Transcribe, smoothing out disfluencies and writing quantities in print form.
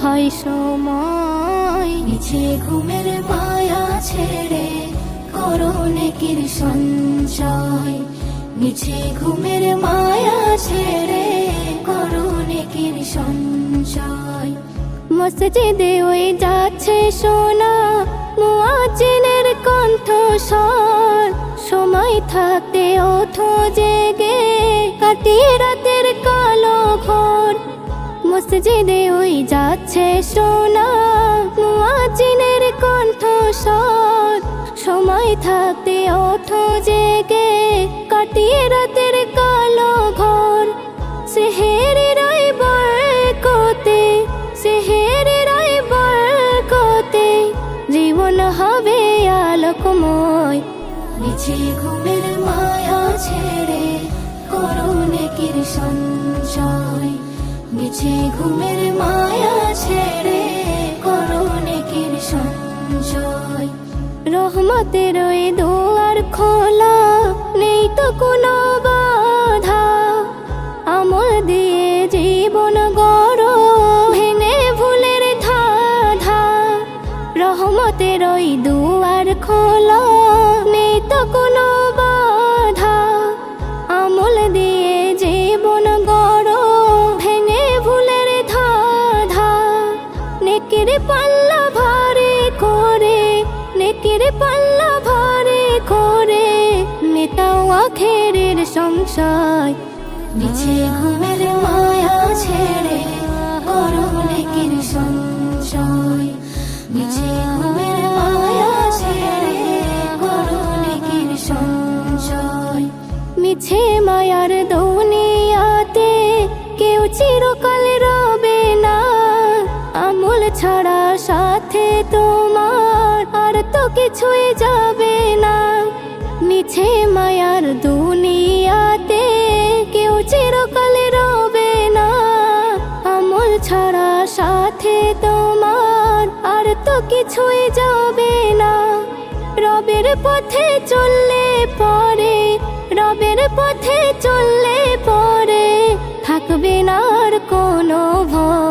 হয় সময়। মিছে ঘুমের মায়া ছেড়ে করো নেকির সঞ্চয়। মিছে ঘুমের মায়া ছেড়ে করো নেকির সঞ্চয়। মসজিদে ওই যাচ্ছে সোনা মুয়াজ্জিনের কণ্ঠস্বর। সময় থাকতে ওঠো জেগে কাটিয়ে রাতের কালো ঘোর। মসজিদে ওই যাচ্ছে সোনা মুয়াজ্জিনের কণ্ঠস্বর। সময় থাকতে ওঠো জেগে কাটিয়ে রাতের কালো ঘোর। সেহেরের ওই বরকতে, সেহেরের ওই বরকতে জীবন হবে আলোকময়। মিছে ঘুমের মায়া ছেড়ে করো নেকির সঞ্চয়। মিছে ঘুমের মায়া ছেড়ে করো নেকির সঞ্চয়। রহমতের ওই দুয়ার খোলা, নেই তো কোনো বাধা। আমল দিয়ে জীবন গড়ো ভেঙে ভুলের ধাঁধা। রহমতের ওই দুয়ার খোলা, নেই তো কোনো বাধা। আমল দিয়ে জীবন গড়ো ভেঙে ভুলের ধাঁধা। নেকির পাল্লা ভারী করে, নেকির পাল্লা ভারী করে মেটাও আখেরের সংশয়। মিছে ঘুমের মায়া ছেড়ে করো নেকির সঞ্চয়। মিছে ঘুমের মায়া ছেড়ে করো নেকির সঞ্চয়। মিছে মায়ার দুনিয়াতে কেউ চিরকাল রবে না। আমল ছাড়া সাথে তোমার আর তো কিছুই যাবে না। মিছে মায়ার দুনিয়াতে কেউ চিরকাল রবে না। আমল ছাড়া সাথে তোমার আর তো কিছুই যাবে না। রবের পথে চললে পরে, রবের পথে চললে পরে থাকবে না আর কোনো ভয়।